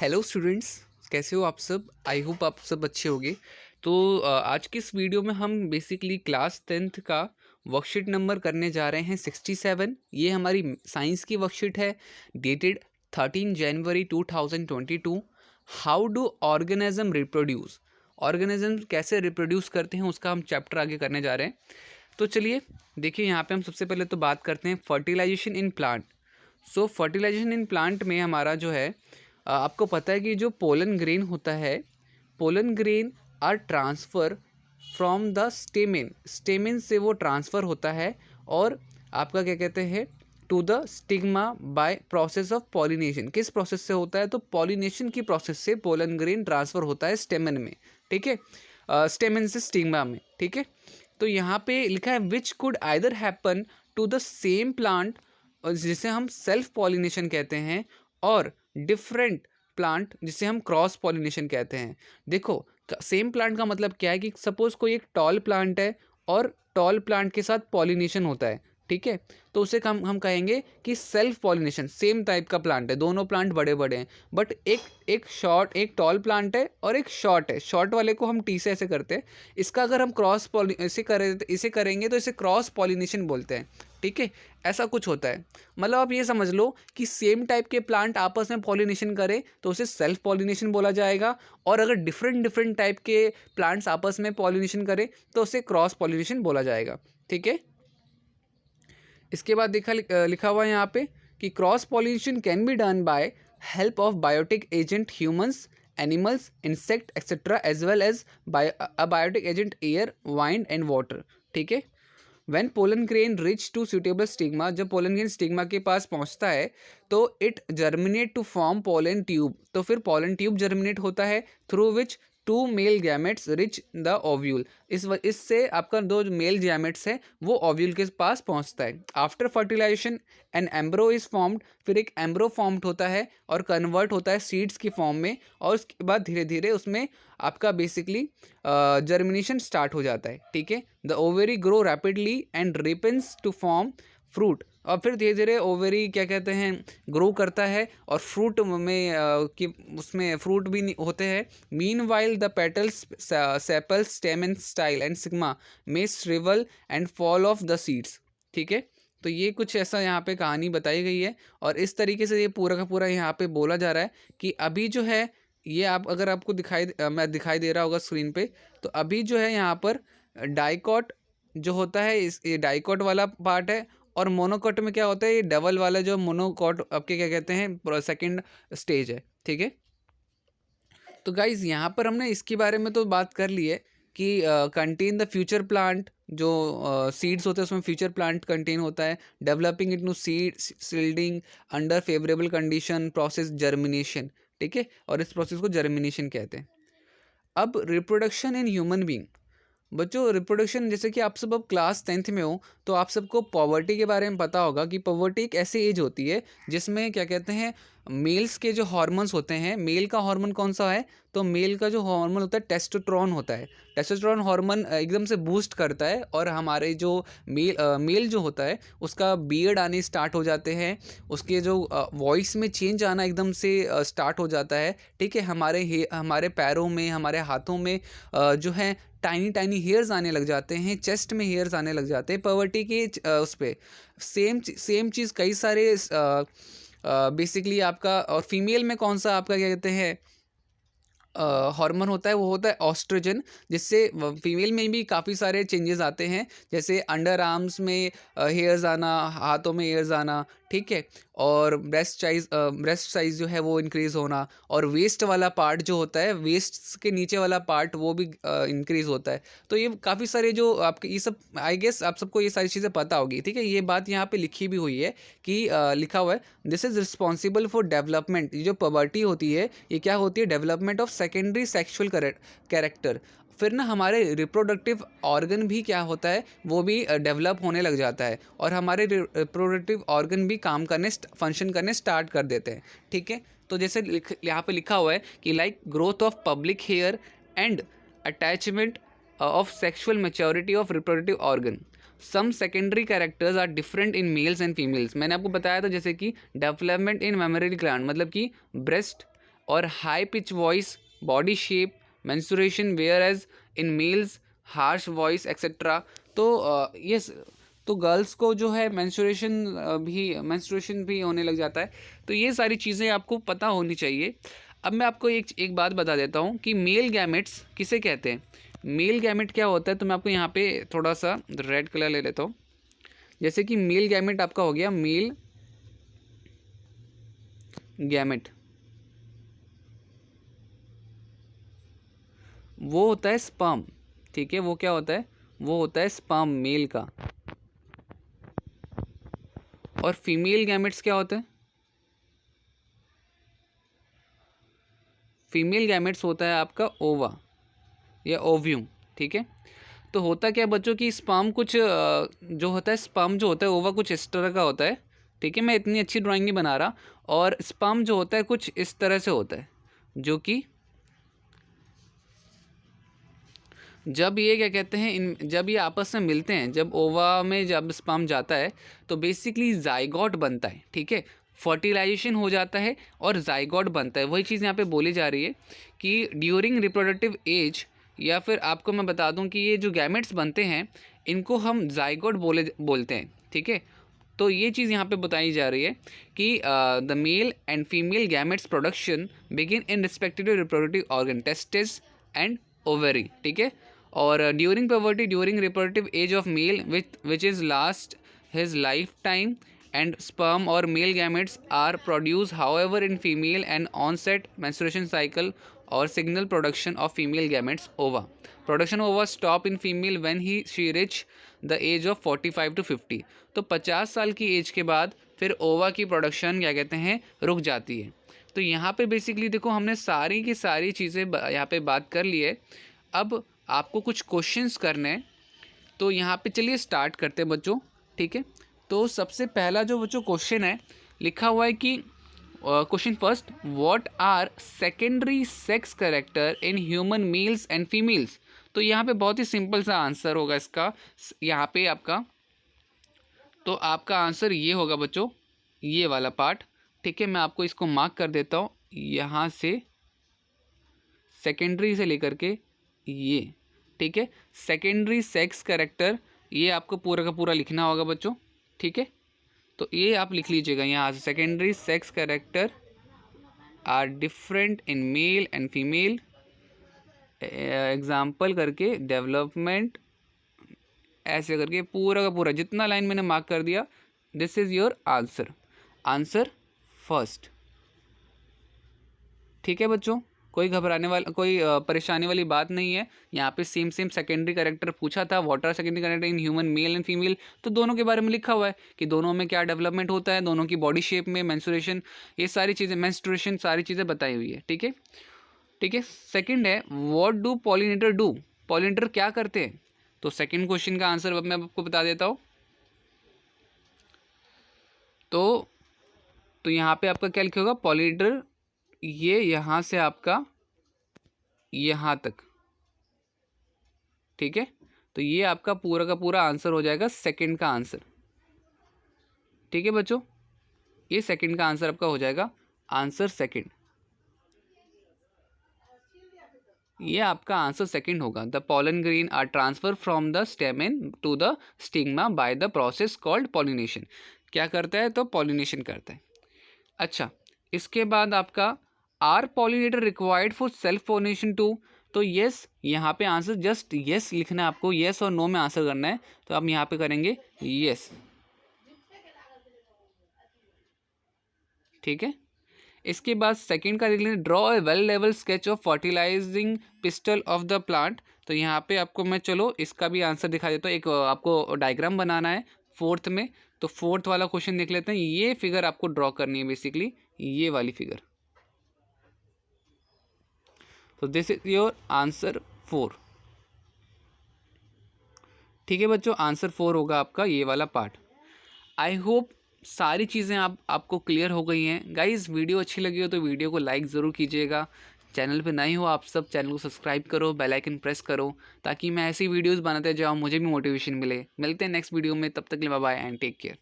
Hello students, कैसे हो आप सब। आई होप आप सब अच्छे होंगे। तो आज की इस वीडियो में हम बेसिकली क्लास 10th का वर्कशीट नंबर करने जा रहे हैं 67। ये हमारी साइंस की वर्कशीट है, dated 13 January 2022। How do organism reproduce, organism कैसे रिप्रोड्यूस करते हैं उसका हम चैप्टर आगे करने जा रहे हैं। तो चलिए देखिए, यहाँ पे हम सबसे पहले तो बात करते हैं fertilization in plant. So fertilization in plant में हमारा जो है, आपको पता है कि जो पोलन ग्रेन होता है, pollen grain are transfer from the stamen, stamen से वो ट्रांसफ़र होता है और आपका क्या कहते हैं to the stigma by process of pollination. किस प्रोसेस से होता है? तो पॉलिनेशन की प्रोसेस से पोलन ग्रेन ट्रांसफ़र होता है स्टेमन में, ठीक है, स्टेमन से स्टिग्मा में, ठीक है। तो यहाँ पे लिखा है which could either happen to the same plant, जिसे हम सेल्फ पॉलिनेशन कहते हैं, और डिफरेंट प्लांट जिसे हम क्रॉस पॉलिनेशन कहते हैं। देखो, सेम प्लांट का मतलब क्या है कि सपोज कोई एक टॉल प्लांट है और टॉल प्लांट के साथ पॉलिनेशन होता है, ठीक है, तो उसे हम कहेंगे कि सेल्फ पॉलिनेशन। सेम टाइप का प्लांट है, दोनों प्लांट बड़े बड़े हैं, बट एक टॉल प्लांट है और एक शॉर्ट है। शॉर्ट वाले को हम टी से ऐसे करते हैं, इसका अगर हम इसे करेंगे तो इसे क्रॉस पॉलिनेशन बोलते हैं, ठीक है। ऐसा कुछ होता है, मतलब आप ये समझ लो कि सेम टाइप के प्लांट आपस में पॉलिनेशन करें तो उसे सेल्फ पॉलिनेशन बोला जाएगा, और अगर डिफरेंट टाइप के प्लांट्स आपस में पॉलिनेशन करें तो उसे क्रॉस पॉलिनेशन बोला जाएगा, ठीक है। इसके बाद लिखा हुआ है यहाँ पे कि cross pollination can be done by help of biotic agent humans, animals, insect etcetera, as well as biotic agent air, wind and water, ठीक है। When pollen grain reach to suitable stigma, जब पोलन ग्रेन स्टिग्मा के पास पहुंचता है तो it germinate to form pollen tube, तो फिर पोलन ट्यूब जर्मिनेट होता है through which two male gametes reach the ovule. इससे आपका दो मेल गैमेट्स है वो ओव्यूल के पास पहुंचता है। After fertilization an embryo is formed, फिर एक एम्ब्रो फॉर्म्ड होता है और कन्वर्ट होता है सीड्स की फॉर्म में, और उसके बाद धीरे धीरे उसमें आपका बेसिकली जर्मिनेशन स्टार्ट हो जाता है, ठीक है। The ovary grow rapidly and ripens to form fruit, और फिर धीरे धीरे ओवेरी क्या कहते हैं ग्रो करता है और फ्रूट में कि उसमें फ्रूट भी होते हैं। Meanwhile the petals, sepals, stamen, style and stigma में shrivel and fall off the seeds, ठीक है। तो ये कुछ ऐसा यहाँ पे कहानी बताई गई है, और इस तरीके से ये पूरा का पूरा यहाँ पे बोला जा रहा है कि अभी जो है ये अगर आपको दिखाई दे रहा होगा स्क्रीन पे, तो अभी जो है यहाँ पर डाइकॉट जो होता है, ये डाइकॉट वाला पार्ट है, और मोनोकॉट में क्या होता है, ये डबल वाला जो मोनोकॉट आपके क्या कहते हैं सेकंड स्टेज है, ठीक है। तो गाइज यहाँ पर हमने इसके बारे में तो बात कर ली है कि कंटेन द फ्यूचर प्लांट, जो सीड्स होते हैं उसमें फ्यूचर प्लांट कंटेन होता है। डेवलपिंग इट नो seed seedling under favourable condition, process germination, ठीक है, और इस प्रोसेस को जर्मिनेशन कहते हैं। अब रिप्रोडक्शन इन ह्यूमन बींग, बच्चों रिप्रोडक्शन, जैसे कि आप सब अब क्लास 10th में हो तो आप सबको पॉवर्टी के बारे में पता होगा कि पॉवर्टी एक ऐसी एज होती है जिसमें क्या कहते हैं मेल्स के जो हार्मोन्स होते हैं, मेल का हार्मोन कौन सा है, तो मेल का जो हार्मोन होता है टेस्टोस्टेरोन होता है। टेस्टोस्टेरोन हार्मोन एकदम से बूस्ट करता है और हमारे जो मेल जो होता है उसका बियर्ड आने स्टार्ट हो जाते हैं, उसके जो वॉइस में चेंज आना एकदम से स्टार्ट हो जाता है, ठीक है। हमारे पैरों में, हमारे हाथों में जो है टाइनी हेयर्स आने लग जाते हैं, चेस्ट में हेयर्स आने लग जाते हैं पॉवर्टी के उस पर। सेम चीज़ कई सारे बेसिकली आपका, और फीमेल में कौन सा आपका क्या कहते हैं हार्मोन होता है, वो होता है ऑस्ट्रोजन, जिससे फीमेल में भी काफ़ी सारे चेंजेस आते हैं, जैसे अंडर आर्म्स में हेयर्स आना, हाथों में हेयर्स आना, ठीक है, और ब्रेस्ट साइज जो है वो इंक्रीज़ होना, और वेस्ट वाला पार्ट जो होता है, वेस्ट के नीचे वाला पार्ट वो भी इंक्रीज़ होता है। तो ये काफ़ी सारे जो आपके ये सब, आई गेस आप सबको ये सारी चीज़ें पता होगी, ठीक है। ये बात यहाँ पे लिखी भी हुई है कि लिखा हुआ है this is responsible for development. ये जो पबर्टी होती है ये क्या होती है, development of secondary sexual character. फिर ना हमारे रिप्रोडक्टिव ऑर्गन भी क्या होता है, वो भी डेवलप होने लग जाता है, और हमारे रिप्रोडक्टिव ऑर्गन भी फंक्शन करने स्टार्ट कर देते हैं, ठीक है। तो जैसे यहाँ पे लिखा हुआ है कि like growth of public hair and attachment of sexual maturity of reproductive organ, some secondary characters are different in males and females. मैंने आपको बताया था जैसे कि डेवलपमेंट इन मेमोरी ग्लैंड, मतलब कि ब्रेस्ट और high pitch voice, body shape, menstruation whereas in males, harsh voice etcetera. तो यस, तो गर्ल्स को जो है मेंस्ट्रुएशन भी होने लग जाता है। तो ये सारी चीज़ें आपको पता होनी चाहिए। अब मैं आपको एक बात बता देता हूँ कि मेल गैमेट्स किसे कहते हैं। मेल गैमेट क्या होता है, तो मैं आपको यहाँ पे थोड़ा सा रेड कलर ले लेता हूँ। जैसे कि मेल गैमेट आपका हो गया, मेल गैमेट वो होता है स्पर्म, ठीक है। वो क्या होता है, वो होता है स्पर्म मेल का। और फीमेल गैमेट्स क्या होते हैं, फीमेल गैमेट्स होता है आपका ओवा या ओव्यूम, ठीक है। तो होता क्या है बच्चों की, स्पर्म कुछ जो होता है, स्पर्म जो होता है ओवा कुछ इस तरह का होता है, ठीक है। मैं इतनी अच्छी ड्राइंग नहीं बना रहा। और स्पर्म जो होता है कुछ इस तरह से होता है, जो कि जब ये क्या कहते हैं, जब ये आपस में मिलते हैं, जब ओवा में जब स्पर्म जाता है तो बेसिकली जाइगोट बनता है, ठीक है। फर्टिलाइजेशन हो जाता है और जाइगोट बनता है। वही चीज़ यहाँ पे बोली जा रही है कि ड्यूरिंग रिप्रोडक्टिव एज, या फिर आपको मैं बता दूं कि ये जो गैमेट्स बनते हैं इनको हम जाइगोट बोलते हैं, ठीक है। तो ये चीज़ यहाँ पे बताई जा रही है कि the mail and female gametes production begin in respective reproductive organ, testis and ovary, ठीक है। और during poverty, during reproductive age of male which is last his life time, and sperm or male gametes are produced. However, in female, an onset menstruation cycle or signal production of female gametes ova. Production ova stop in female when she reach the age of 45 to 50. तो 50 साल की as के बाद फिर ओवा की production क्या कहते हैं, रुक जाती है। तो यहाँ पे बेसिकली देखो हमने सारी की सारी चीज़ें यहाँ पे बात कर ली है। अब आपको कुछ क्वेश्चंस करने हैं, तो यहाँ पे चलिए स्टार्ट करते हैं बच्चों, ठीक है। तो सबसे पहला जो बच्चों क्वेश्चन है, लिखा हुआ है कि question first, what are secondary sex character in human males and females. तो यहाँ पे बहुत ही सिंपल सा आंसर होगा इसका, यहाँ पे आपका, तो आपका आंसर ये होगा बच्चों, ये वाला पार्ट, ठीक है। मैं आपको इसको मार्क कर देता हूँ, यहाँ से सेकेंडरी से लेकर के ये, ठीक है। सेकेंडरी सेक्स कैरेक्टर, ये आपको पूरा का पूरा लिखना होगा बच्चों, ठीक है। तो ये आप लिख लीजिएगा यहाँ से, secondary sex character are different in male and female, example करके डेवलपमेंट, ऐसे करके पूरा का पूरा जितना लाइन मैंने मार्क कर दिया, this is your answer, answer first, ठीक है बच्चों। कोई घबराने वाला, कोई परेशानी वाली बात नहीं है। यहाँ पे सेम सेकेंडरी कैरेक्टर पूछा था, what are secondary character in human male and female, तो दोनों के बारे में लिखा हुआ है कि दोनों में क्या डेवलपमेंट होता है, दोनों की बॉडी शेप में, मेंस्ट्रुएशन, ये सारी चीज़ें, मेंस्ट्रुएशन सारी चीज़ें बताई हुई है, ठीक है, ठीक है। सेकेंड है, what do pollinator do, pollinator क्या करते हैं। तो सेकेंड क्वेश्चन का आंसर अब मैं आपको बता देता हूँ। तो यहाँ पे आपका क्या लिखा होगा, पॉलिनेटर, ये यहाँ से आपका यहाँ तक, ठीक है। तो ये आपका पूरा का पूरा आंसर हो जाएगा, सेकंड का आंसर, ठीक है बच्चों। ये सेकंड का आंसर आपका हो जाएगा, आंसर सेकंड, ये आपका आंसर सेकंड होगा। The pollen grain are transfer from the stamen to the stigma by the process called pollination. क्या करता है, तो पॉलिनेशन करता है। अच्छा, इसके बाद आपका, are pollinator required for self pollination too, तो यस, यहाँ पे आंसर जस्ट यस लिखना है आपको, यस और नो में आंसर करना है। तो आप यहाँ पे करेंगे यस, ठीक है। इसके बाद सेकंड का देख लेंगे, draw a well level sketch of fertilising pistol of the plant. तो यहाँ पे आपको मैं, चलो इसका भी आंसर दिखा देता हूँ। एक आपको डायग्राम बनाना है फोर्थ में, तो फोर्थ वाला क्वेश्चन देख लेते हैं। ये फिगर आपको ड्रॉ करनी है बेसिकली, ये वाली फिगर। तो दिस इज योर आंसर 4, ठीक है बच्चों, आंसर 4 होगा आपका ये वाला पार्ट। आई होप सारी चीज़ें आपको क्लियर हो गई हैं। गाइस, वीडियो अच्छी लगी हो तो वीडियो को लाइक ज़रूर कीजिएगा। चैनल पे नए हो आप सब, चैनल को सब्सक्राइब करो, बेल आइकन प्रेस करो, ताकि मैं ऐसी वीडियोस बनाते जाऊँ, मुझे भी मोटिवेशन मिले। मिलते हैं नेक्स्ट वीडियो में, तब तक के लिए bye bye and take care.